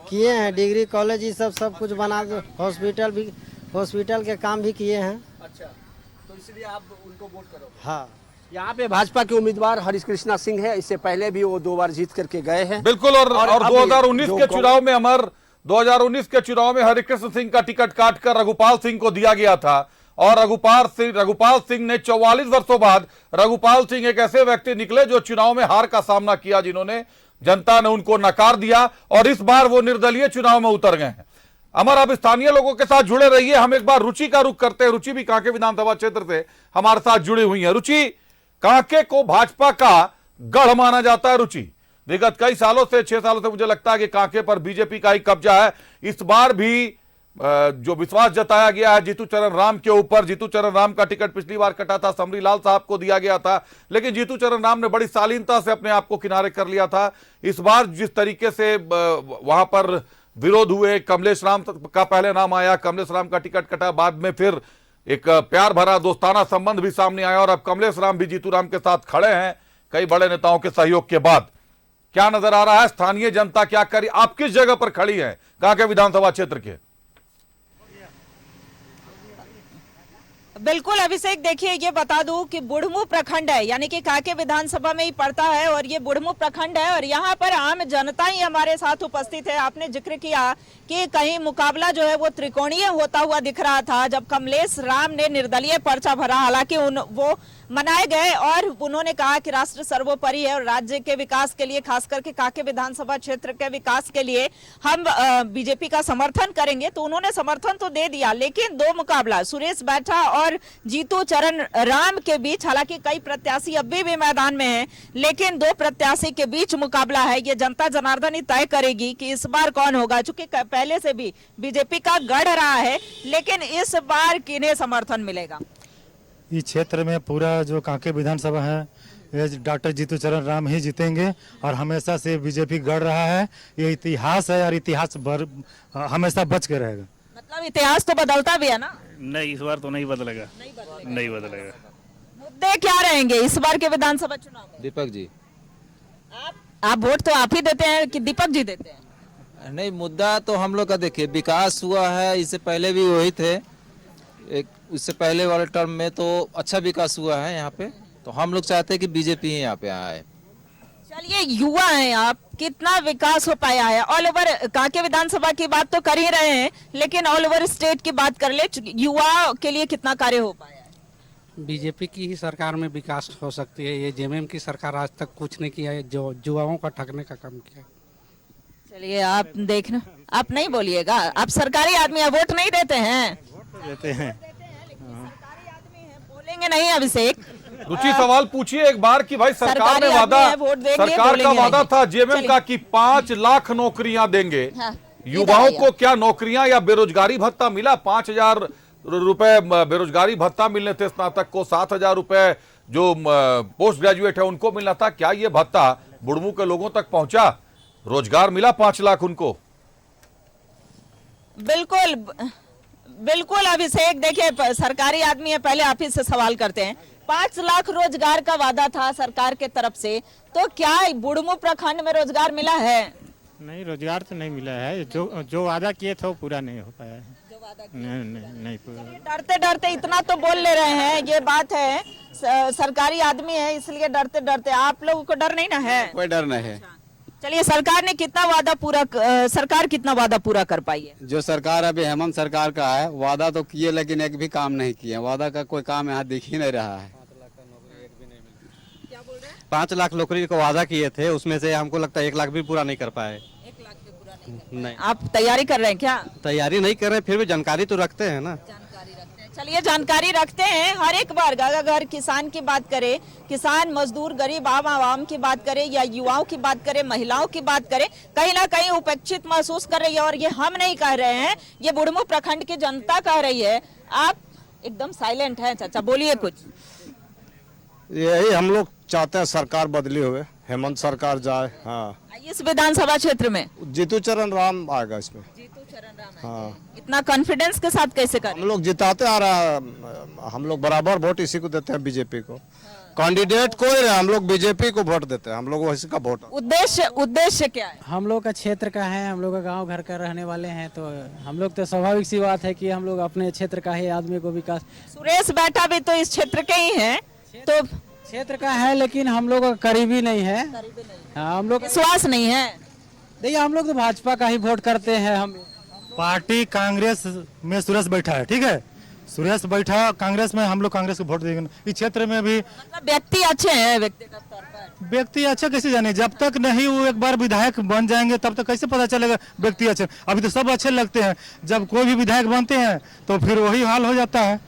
S14: किए हैं, डिग्री कॉलेज ये सब कुछ बना दो, हॉस्पिटल के काम भी किए हैं।
S11: अच्छा, तो इसलिए आप उनको वोट करोगे?
S14: हाँ।
S11: यहाँ पे भाजपा के उम्मीदवार हरि कृष्णा सिंह है, इससे पहले भी वो 2 बार जीत करके गए हैं।
S1: बिल्कुल। और 2019 के चुनाव में अमर, 2019 के चुनाव में हरिकृष्ण सिंह का टिकट काटकर रघुपाल सिंह को दिया गया था और रघुपाल सिंह ने 44 वर्षों बाद रघुपाल सिंह एक ऐसे व्यक्ति निकले जो चुनाव में हार का सामना किया, जिन्होंने जनता ने उनको नकार दिया और इस बार वो निर्दलीय चुनाव में उतर गए हैं। अमर, अब स्थानीय लोगों के साथ जुड़े रहिए। हम एक बार रुचि का रुख करते हैं। रुचि भी कांके विधानसभा क्षेत्र से हमारे साथ जुड़ी हुई है। रुचि, कांके को भाजपा का गढ़ माना जाता है। रुचि, विगत कई सालों से, 6 सालों से मुझे लगता है कि कांके पर बीजेपी का ही कब्जा है। इस बार भी जो विश्वास जताया गया है जीतू चरण राम के ऊपर, जीतू चरण राम का टिकट पिछली बार कटा था, समरी लाल साहब को दिया गया था, लेकिन जीतू चरण राम ने बड़ी शालीनता से अपने आप को किनारे कर लिया था। इस बार जिस तरीके से वहां पर विरोध हुए, कमलेश राम का पहले नाम आया, कमलेश राम का टिकट कटा, बाद में फिर एक प्यार भरा दोस्ताना संबंध भी सामने आया और अब कमलेश राम भी जीतू राम के साथ खड़े हैं कई बड़े नेताओं के सहयोग के बाद। क्या नजर आ रहा है? स्थानीय जनता क्या करी? आप किस जगह पर खड़ी है कांके विधानसभा क्षेत्र के?
S15: बिल्कुल अभिषेक, देखिए ये बता दूं कि बुढ़मू प्रखंड है, यानी कि कांके विधानसभा में ही पड़ता है और ये बुढ़मू प्रखंड है और यहाँ पर आम जनता ही हमारे साथ उपस्थित है। आपने जिक्र किया कि कहीं मुकाबला जो है वो त्रिकोणीय होता हुआ दिख रहा था जब कमलेश राम ने निर्दलीय पर्चा भरा। हालांकि वो मनाए गए और उन्होंने कहा कि राष्ट्र सर्वोपरि है और राज्य के विकास के लिए, खास करके कांके विधानसभा क्षेत्र के विकास के लिए हम बीजेपी का समर्थन करेंगे। तो उन्होंने समर्थन तो दे दिया, लेकिन दो मुकाबला सुरेश बैठा और जीतू चरण राम के बीच, हालांकि कई प्रत्याशी अभी भी मैदान में हैं, लेकिन दो प्रत्याशी के बीच मुकाबला है। ये जनता जनार्दन ही तय करेगी कि इस बार कौन होगा। चूंकि पहले से भी बीजेपी का गढ़ रहा है, लेकिन इस बार किन्हें समर्थन मिलेगा?
S7: इस क्षेत्र में पूरा जो कांके विधानसभा है डॉक्टर जीतू चरण राम ही जीतेंगे और हमेशा से बीजेपी गढ़ रहा है। ये इतिहास है और इतिहास हमेशा बच के रहेगा।
S15: मतलब इतिहास तो बदलता भी है ना?
S16: नहीं, इस बार तो नहीं बदलेगा। नहीं बदलेगा।
S15: मुद्दे क्या रहेंगे इस बार के विधानसभा चुनाव में?
S17: दीपक जी।
S15: आप वोट तो आप ही देते हैं कि दीपक जी देते हैं?
S17: नहीं, मुद्दा तो हम लोग का देखिए विकास हुआ है, इससे पहले भी वही थे। इससे पहले वाले टर्म में तो अच्छा विकास हुआ है यहाँ पे, तो हम लोग चाहते हैं कि बीजेपी ही यहाँ पे आए।
S15: चलिए, युवा हैं आप, कितना विकास हो पाया है? ऑल ओवर कांके विधानसभा की बात तो कर ही रहे हैं, लेकिन ऑल ओवर स्टेट की बात कर ले, युवा के लिए कितना कार्य हो पाया है?
S4: बीजेपी की ही सरकार में विकास हो सकती है। ये जेएमएम की सरकार आज तक कुछ नहीं किया है, जो युवाओं का ठगने का काम किया।
S15: चलिए, आप देखना, आप नहीं बोलिएगा, आप सरकारी आदमी हैं, वोट नहीं देते हैं?
S16: देते हैं,
S15: बोलेंगे नहीं अभिषेक?
S1: रुचि सवाल पूछिए एक बार कि भाई सरकार ने वादा, सरकार का वादा था जेएमएम का कि 5 लाख नौकरियां देंगे। युवाओं को क्या नौकरियां या बेरोजगारी भत्ता मिला? 5,000 रुपए बेरोजगारी भत्ता मिलने थे स्नातक को, 7,000 रुपए जो पोस्ट ग्रेजुएट है उनको मिलना था। क्या ये भत्ता बुढ़मू के लोगों तक पहुंचा? रोजगार मिला 5 लाख उनको?
S15: बिल्कुल बिल्कुल अभिषेक, देखिए सरकारी आदमी है, पहले आप ही से सवाल करते हैं। 5 लाख रोजगार का वादा था सरकार के तरफ से, तो क्या बुढ़मू प्रखंड में रोजगार मिला है?
S8: नहीं, रोजगार तो नहीं मिला है। जो वादा किए थे वो पूरा नहीं हो पाया है। नहीं पूरा।
S15: डरते डरते इतना तो बोल ले रहे हैं, ये बात है, सरकारी आदमी है इसलिए डरते डरते। आप लोगों को डर नहीं ना है?
S18: कोई डर नहीं है।
S15: चलिए, सरकार ने कितना वादा सरकार कितना वादा पूरा कर पाई है?
S18: जो सरकार अभी हेमंत सरकार का है, वादा तो किए लेकिन एक भी काम नहीं किए। वादा का कोई काम यहाँ दिख ही नहीं रहा है।
S19: 5 लाख नौकरी का वादा किए थे, उसमें से हमको लगता है 1 लाख भी पूरा नहीं कर पाए।
S15: 1 लाख भी पूरा
S19: नहीं।
S15: आप तैयारी कर रहे हैं क्या?
S19: तैयारी नहीं कर रहे, फिर भी जानकारी तो रखते हैं ना।
S15: चलिए, जानकारी रखते हैं। हर एक वर्ग, अगर किसान की बात करें, किसान मजदूर गरीब आम आवाम की बात करें या युवाओं की बात करें, महिलाओं की बात करें, कहीं ना कहीं उपेक्षित महसूस कर रही है। और ये हम नहीं कह रहे हैं, ये बुढ़मू प्रखंड की जनता कह रही है। आप एकदम साइलेंट हैं चाचा, बोलिए कुछ।
S20: यही हम लोग चाहते हैं, सरकार बदली हुए, हेमंत सरकार जाए। हाँ,
S15: इस विधानसभा क्षेत्र में
S20: जीतू चरण राम आएगा इसमें।
S15: जीतू चरण राम
S20: हाँ।
S15: इतना कॉन्फिडेंस के साथ कैसे कर?
S20: हम लोग जिताते आ रहा है, हम लोग बराबर वोट इसी को देते हैं, बीजेपी को। कैंडिडेट कोई रहे, हम लोग बीजेपी को वोट देते हैं, हम लोग वैसे का वोट।
S15: उद्देश्य क्या है?
S21: हम लोग का क्षेत्र का है, हम लोग का गांव घर का रहने वाले हैं, तो हम लोग तो स्वाभाविक सी बात है कि हम लोग अपने क्षेत्र का ही आदमी को विकास।
S15: सुरेश बैठा भी तो इस क्षेत्र के ही है, तो
S21: क्षेत्र का है, लेकिन हम लोग करीबी नहीं है। हाँ, हम लोग
S15: विश्वास नहीं है।
S21: देखिए, हम लोग तो भाजपा का ही वोट करते हैं। हम
S7: पार्टी कांग्रेस में सुरेश बैठा है, ठीक है, सुरेश बैठा कांग्रेस में, हम लोग कांग्रेस को वोट देंगे। इस क्षेत्र में भी
S15: मतलब व्यक्ति अच्छे हैं, व्यक्तिगत तौर पर
S7: व्यक्ति अच्छा कैसे जाने? जब तक नहीं वो एक बार विधायक बन जाएंगे तब तक कैसे पता चलेगा व्यक्ति अच्छे? अभी तो सब अच्छे लगते हैं, जब कोई भी विधायक बनते हैं तो फिर वही हाल हो जाता है।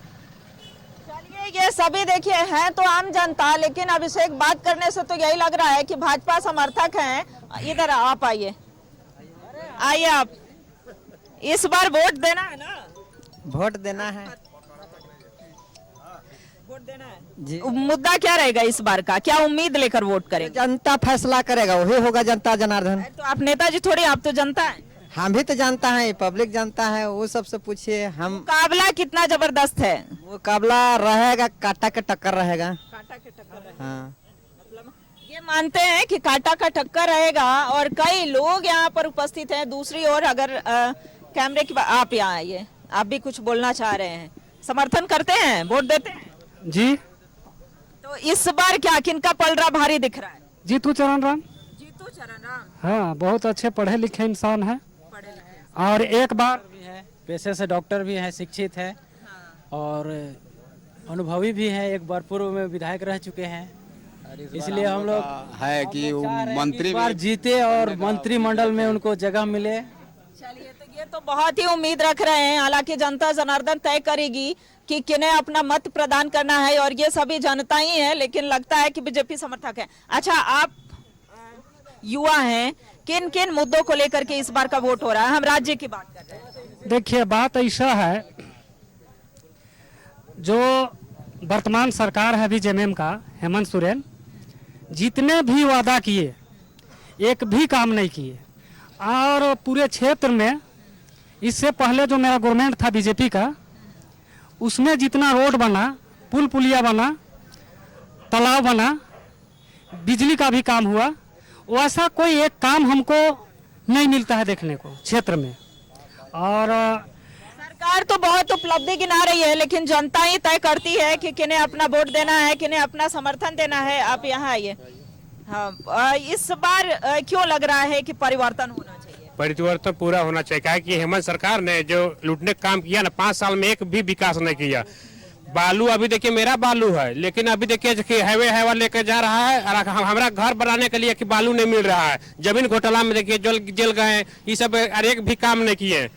S15: ये सभी देखिए हैं तो आम जनता, लेकिन अभिषेक बात करने से तो यही लग रहा है कि भाजपा समर्थक हैं। इधर आप आइए, आप इस बार वोट देना है ना?
S21: वोट देना है,
S15: वोट देना है जी। मुद्दा क्या रहेगा इस बार का? क्या उम्मीद लेकर वोट करेंगे?
S21: जनता फैसला करेगा, वही होगा जनता जनार्दन।
S15: तो आप नेताजी थोड़ी, आप तो जनता है।
S21: हम भी तो जानता है, पब्लिक जानता है, वो सबसे पूछिए। हम
S15: मुकाबला कितना जबरदस्त है?
S21: मुकाबला रहेगा, कांटा के टक्कर रहेगा।
S15: कांटा के टक्कर रहेगा।
S21: हाँ,
S15: मतलब ये मानते हैं कि कांटा का टक्कर रहेगा और कई लोग यहाँ पर उपस्थित हैं। दूसरी ओर अगर कैमरे की आप यहाँ आइए, आप भी कुछ बोलना चाह रहे हैं। समर्थन करते हैं, वोट देते हैं?
S21: जी।
S15: तो इस बार क्या किनका पलड़ा भारी दिख रहा है?
S21: जीतू चरण राम।
S15: जीतू चरण राम,
S21: हाँ, बहुत अच्छे पढ़े लिखे इंसान है और एक बार भी है, पेशे से डॉक्टर भी है, शिक्षित है और अनुभवी भी है, एक बार पूर्व में विधायक रह चुके हैं, इसलिए हम लोग
S18: है कि मंत्री
S21: बार जीते और मंत्रिमंडल में उनको जगह मिले।
S15: चलिए, तो ये तो बहुत ही उम्मीद रख रहे हैं। हालांकि जनता जनार्दन तय करेगी कि किन्हें अपना मत प्रदान करना है और ये सभी जनता ही है, लेकिन लगता है कि बीजेपी समर्थक है। अच्छा, आप युवा हैं, किन किन मुद्दों को लेकर के इस बार का वोट हो रहा है? हम राज्य की बात कर रहे हैं।
S21: देखिए, बात ऐसा है, जो वर्तमान सरकार है अभी जेएमएम का, हेमंत सोरेन, जितने भी वादा किए एक भी काम नहीं किए और पूरे क्षेत्र में इससे पहले जो मेरा गवर्नमेंट था बीजेपी का, उसमें जितना रोड बना, पुल पुलिया बना, तालाब बना, बिजली का भी काम हुआ, वैसा कोई एक काम हमको नहीं मिलता है देखने को क्षेत्र में। और
S15: सरकार तो बहुत उपलब्धि गिना रही है, लेकिन जनता ही तय करती है कि किन्हें अपना वोट देना है, किन्हें अपना समर्थन देना है। आप यहाँ आइए। हाँ, इस बार क्यों लग रहा है कि परिवर्तन होना चाहिए?
S5: परिवर्तन पूरा होना चाहिए, क्या कि हेमंत सरकार ने जो लूटने का काम किया ना, 5 साल में एक भी विकास नहीं किया। बालू अभी देखिए मेरा बालू है, लेकिन अभी देखिए हाईवे लेकर जा रहा है और हमारा घर बनाने के लिए कि बालू नहीं मिल रहा है। जमीन घोटाला में देखिए जल गए, ये सब एक भी काम नहीं किए।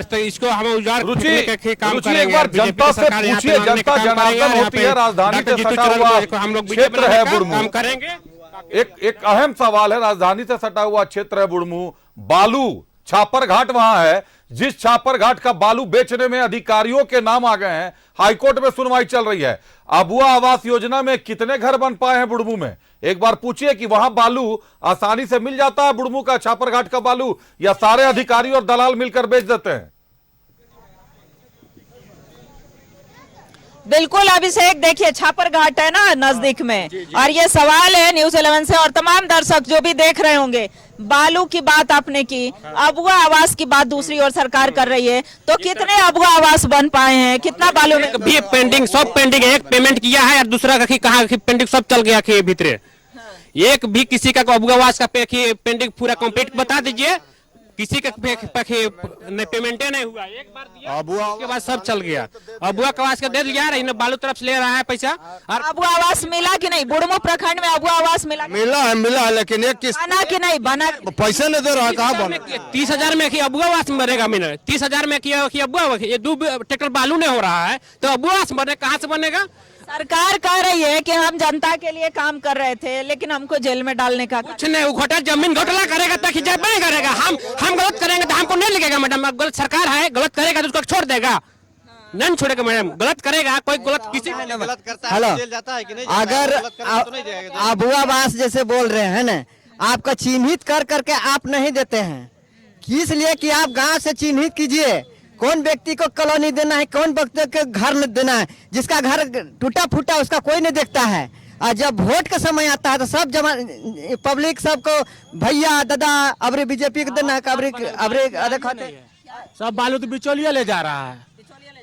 S5: तो इसको हम उजाड़ के काम करेंगे।
S1: एक बार जनता से पूछिए, जनता जनार्दन होती है, राजधानी से सटा हुआ
S5: हम लोग
S1: क्षेत्र है बुढ़मू,
S5: काम करेंगे।
S1: एक अहम सवाल है, राजधानी से सटा हुआ क्षेत्र है बुढ़मू, बालू छापर घाट वहां है, जिस छापर घाट का बालू बेचने में अधिकारियों के नाम आ गए हैं, हाईकोर्ट में सुनवाई चल रही है। अबुआ आवास योजना में कितने घर बन पाए हैं बुढ़मू में? एक बार पूछिए कि वहां बालू आसानी से मिल जाता है बुढ़मू का, छापर घाट का बालू, या सारे अधिकारी और दलाल मिलकर बेच देते हैं?
S15: बिल्कुल अभिषेक, देखिए छापर घाट है ना नजदीक में, और ये सवाल है न्यूज़ 11 से और तमाम दर्शक जो भी देख रहे होंगे। बालू की बात आपने की, अबुआ आवास की बात दूसरी ओर सरकार कर रही है, तो कितने अबुआ आवास बन पाए हैं? कितना बालू में
S5: भी पेंडिंग, सब पेंडिंग, एक पेमेंट किया है और दूसरा का कहा पेंडिंग सब चल गया के भीतर। एक भी किसी का अबुआ आवास का पेंडिंग पूरा कंप्लीट बता दीजिए, किसी का पेमेंट नहीं हुआ। एक बार दिया, अबुआ के बाद सब चल गया। अबुआ आवास का दे दिया, बालू तरफ से ले रहा है पैसा।
S15: और अबुआ आवास मिला कि नहीं? बुढ़मू प्रखंड में अबुआ आवास मिला
S20: है, लेकिन एक किस
S15: बना कि नहीं बना?
S20: पैसे नहीं दे रहा है, कहाँ बना?
S5: 30,000 में अबुआ आवास बनेगा। मैंने 30,000 में किया अबुआ, ये 2 ट्रैक्टर बालू नहीं हो रहा है, तो अबुआ आवास बने कहाँ से बनेगा?
S15: सरकार कह रही है कि हम जनता के लिए काम कर रहे थे, लेकिन हमको जेल में डालने का
S5: कुछ नहीं। घोटा जमीन घोटाला करेगा तो खिंचाई नहीं करेगा। हम गलत करेंगे तो हमको नहीं लगेगा मैडम। अब गलत सरकार है, गलत करेगा तो उसको छोड़ देगा, नहीं छोड़ेगा मैडम। गलत करेगा कोई, गलत किसी
S19: गलत करता
S14: हेलो,
S19: है जेल जाता है कि नहीं?
S14: अगर अबुआ आवास जैसे बोल रहे हैं ना, आपका चिन्हित कर करके आप नहीं देते हैं, इसलिए कि आप गांव से चिन्हित कीजिए कौन व्यक्ति को कॉलोनी देना है, कौन व्यक्ति को घर देना है। जिसका घर टूटा फूटा उसका कोई नहीं देखता है, और जब वोट का समय आता है तो सब पब्लिक सबको भैया दादा अबरे बीजेपी को देना है, अबरे
S2: सब बालू तो बिचौलिया ले जा रहा है,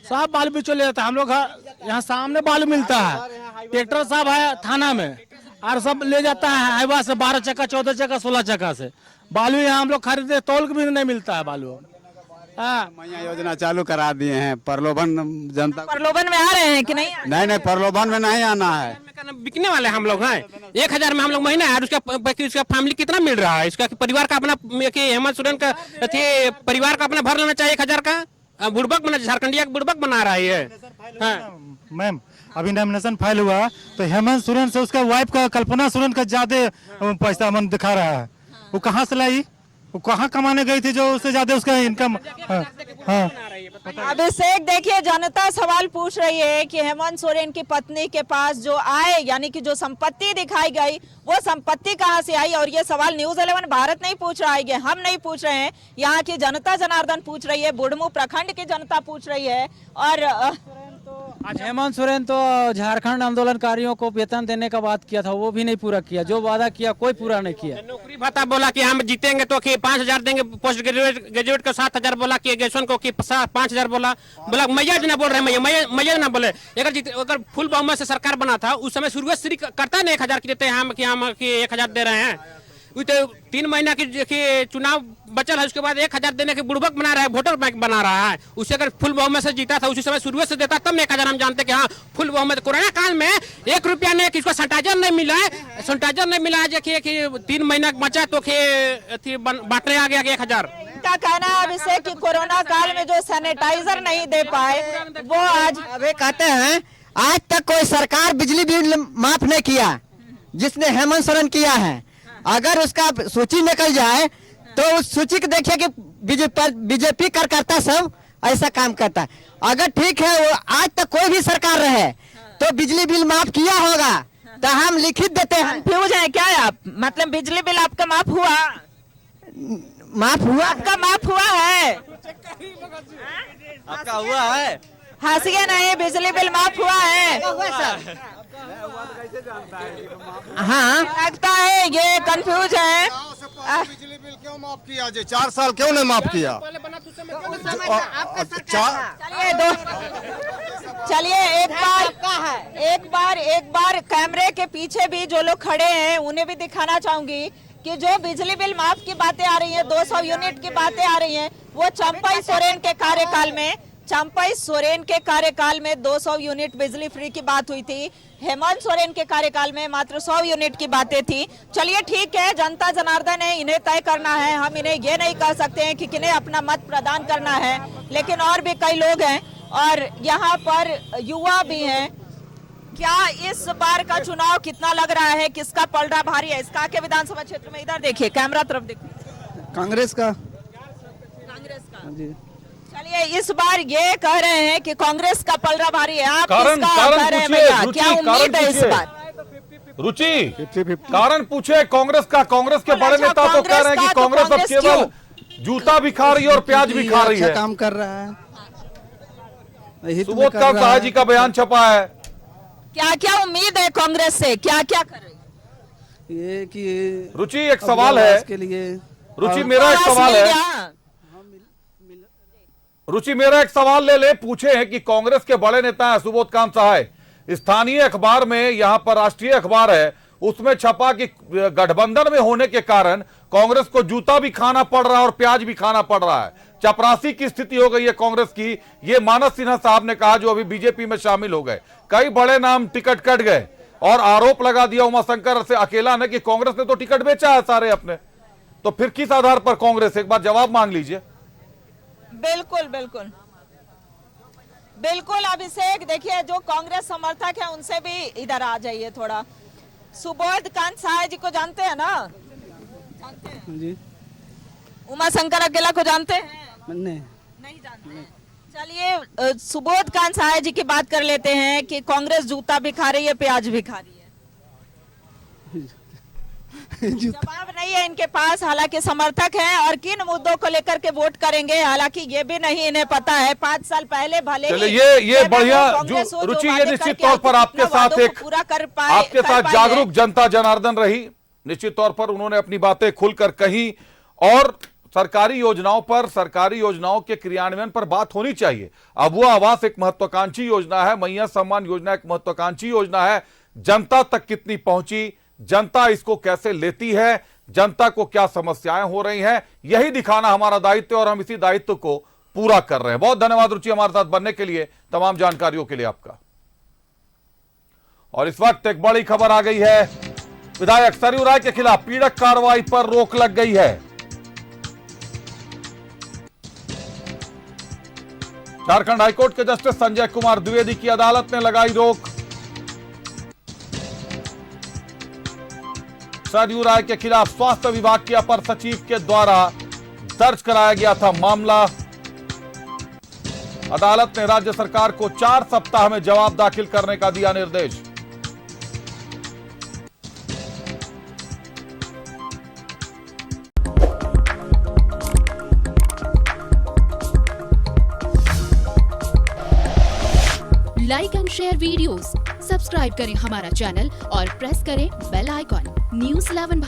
S2: सब बालू बिचौलिया जाता है। हम लोग यहाँ सामने बालू मिलता है, ट्रैक्टर सब है थाना में और सब ले जाता है हाईवा से, 12 चक्का 14 चक्का 16 चक्का से बालू यहाँ हम लोग खरीदे, तौल भी नहीं मिलता है बालू।
S18: मैया योजना चालू करा दिए हैं, प्रलोभन जनता
S15: प्रलोभन में आ रहे हैं कि नहीं?
S18: नहीं, प्रलोभन में नहीं आना है।
S5: बिकने वाले हम लोग हैं। 1,000 में हम लोग महीना है, उसका फैमिली कितना मिल रहा है? इसका परिवार का अपना, हेमंत सोरेन का परिवार का अपना भर लेना चाहिए 1,000 का। बुड़बक बना, झारखंडिया बुड़बक बना रहा है।
S7: मैम अभी नॉमिनेशन फाइल हुआ तो हेमंत सोरेन से उसका वाइफ का कल्पना सोरेन का ज्यादा पैसा मन दिखा रहा है। वो कहाँ से लाई, वो कहाँ कमाने गई थी जो उससे ज्यादा उसका इनकम?
S15: अभिषेक, देखिए जनता सवाल पूछ रही है कि हेमंत सोरेन की पत्नी के पास जो आए, यानी कि जो संपत्ति दिखाई गई, वो संपत्ति कहां से आई? और ये सवाल न्यूज़ 11 भारत नहीं पूछ रहा है, ये हम नहीं पूछ रहे हैं, यहाँ की जनता जनार्दन पूछ रही है, बुढ़मू प्रखंड की जनता पूछ रही है। और
S6: हेमंत सोरेन तो झारखंड आंदोलनकारियों को वेतन देने का बात किया था, वो भी नहीं पूरा किया। जो वादा किया कोई पूरा नहीं किया।
S5: नौकरी भत्ता बोला कि हम जीतेंगे तो कि 5,000 देंगे, पोस्ट ग्रेजुएट को 7,000 बोला कि ग्रेजुएशन को कि 5,000 बोला मैया ना बोल रहे मैया ना बोले। अगर फुल बहुमत से सरकार बना था उस समय शुरुआत श्री करता है 1,000 की देते हैं हम कि 1,000 दे रहे हैं। तो 3 महीना की चुनाव बचल है, उसके बाद 1,000 देने के बुड़बक बना रहा है, वोटर बैंक बना रहा है। उसे अगर फुल बहुमत से जीता था उसी समय शुरुआत से देता तब 1,000 हम जानते कि हाँ फुल बहुमत। कोरोना काल में 1 रुपया ने किसको सैनिटाइजर नहीं मिला है कि 3 महीना बचा तो बांटने आ गया 1,000
S15: का कहना है अब इसे कि कोरोना काल में जो सैनिटाइजर नहीं दे पाए वो आज
S14: वे कहते हैं आज तक कोई सरकार बिजली बिल माफ नहीं किया जिसने हेमंत सोरेन किया है। अगर उसका सूची निकल जाए तो उस सूची को देखिए कि बीजेपी कार्यकर्ता सब ऐसा काम करता है। अगर ठीक है वो आज तक कोई भी सरकार रहे तो बिजली बिल माफ किया होगा तो हम लिखित देते हैं।
S15: कंफ्यूज है क्या आप? मतलब बिजली बिल आपका माफ हुआ? आपका माफ हुआ है?
S19: आपका हुआ है?
S15: हंसिए नहीं, बिजली बिल माफ हुआ है। हाँ लगता है ये कंफ्यूज है।
S20: बिजली बिल क्यों माफ किया? 4 साल क्यों नहीं माफ किया?
S15: चलिए एक बार कैमरे के पीछे भी जो लोग खड़े हैं उन्हें भी दिखाना चाहूंगी कि जो बिजली बिल माफ की बातें आ रही हैं, 200 यूनिट की बातें आ रही हैं, वो चंपाई सोरेन के कार्यकाल में 200 यूनिट बिजली फ्री की बात हुई थी। हेमंत सोरेन के कार्यकाल में मात्र 100 यूनिट की बातें थी। चलिए ठीक है, जनता जनार्दन है, इन्हें तय करना है। हम इन्हें ये नहीं कह सकते हैं कि किन्हें अपना मत प्रदान करना है, लेकिन और भी कई लोग हैं और यहाँ पर युवा भी हैं। क्या इस बार का चुनाव कितना लग रहा है, किसका पलड़ा भारी है? इसका के विधानसभा क्षेत्र में इधर देखिए, कैमरा तरफ देखिए।
S22: कांग्रेस का जी।
S15: चलिए इस बार ये कह रहे हैं कि कांग्रेस का पलड़ा भारी है। आप
S1: कारण
S15: कह रहे हैं भैया, क्या उम्मीद है इस बार?
S1: रुचि कारण पूछे कांग्रेस का। कांग्रेस के बड़े नेता तो कह रहे हैं कि कांग्रेस अब केवल जूता भी खा रही है और प्याज भी खा रही है।
S22: काम कर रहा है।
S1: सुबोध कांत साहा जी का बयान छपा है।
S15: क्या क्या उम्मीद है कांग्रेस से, क्या क्या कर रही है?
S22: ये कि
S1: रुचि एक सवाल है
S22: के लिए
S1: रुचि मेरा एक सवाल है रुचि मेरा एक सवाल ले पूछे हैं कि कांग्रेस के बड़े नेता हैं सुबोध कांत साहा, स्थानीय अखबार में यहाँ पर राष्ट्रीय अखबार है उसमें छपा कि गठबंधन में होने के कारण कांग्रेस को जूता भी खाना पड़ रहा है और प्याज भी खाना पड़ रहा है। चपरासी की स्थिति हो गई है कांग्रेस की, ये मानस सिन्हा साहब ने कहा जो अभी बीजेपी में शामिल हो गए। कई बड़े नाम टिकट कट गए और आरोप लगा दिया उमाशंकर से अकेला ने कि कांग्रेस ने तो टिकट बेचा है सारे अपने। तो फिर किस आधार पर कांग्रेस? एक बार जवाब मांग लीजिए।
S15: बिल्कुल अभिषेक, देखिए जो कांग्रेस समर्थक है उनसे भी इधर आ जाइए थोड़ा। सुबोध कांत साहा जी को जानते हैं ना? जानते हैं जी। उमाशंकर अकेला को जानते हैं? नहीं जानते। चलिए सुबोध कांत साहा जी की बात कर लेते हैं कि कांग्रेस जूता भी खा रही है, प्याज भी खा रही है। जवाब नहीं है इनके पास। हालांकि समर्थक हैं और किन मुद्दों को लेकर के वोट करेंगे हालांकि ये भी नहीं इन्हें पता है। 5 साल पहले भले ही
S1: ये बढ़िया रुचि, ये निश्चित तौर पर आपके साथ एक
S15: पूरा कर पाए,
S1: आपके साथ जागरूक जनता जनार्दन रही। निश्चित तौर पर उन्होंने अपनी बातें खुलकर कही और सरकारी योजनाओं पर, सरकारी योजनाओं के क्रियान्वयन पर बात होनी चाहिए। अबुआ आवास एक महत्वाकांक्षी योजना है, मैया सम्मान योजना एक महत्वाकांक्षी योजना है। जनता तक कितनी पहुंची, जनता इसको कैसे लेती है, जनता को क्या समस्याएं हो रही हैं, यही दिखाना हमारा दायित्व है और हम इसी दायित्व को पूरा कर रहे हैं। बहुत धन्यवाद रुचि हमारे साथ बनने के लिए, तमाम जानकारियों के लिए आपका। और इस वक्त एक बड़ी खबर आ गई है, विधायक सरयू राय के खिलाफ पीड़क कार्रवाई पर रोक लग गई है। झारखंड हाईकोर्ट के जस्टिस संजय कुमार द्विवेदी की अदालत ने लगाई रोक। सरयू राय के खिलाफ स्वास्थ्य विभाग के अपर सचिव के द्वारा दर्ज कराया गया था मामला। अदालत ने राज्य सरकार को 4 सप्ताह में जवाब दाखिल करने का दिया निर्देश।
S3: Like and share videos, subscribe करें हमारा चैनल और प्रेस करें बेल आइकॉन। News 11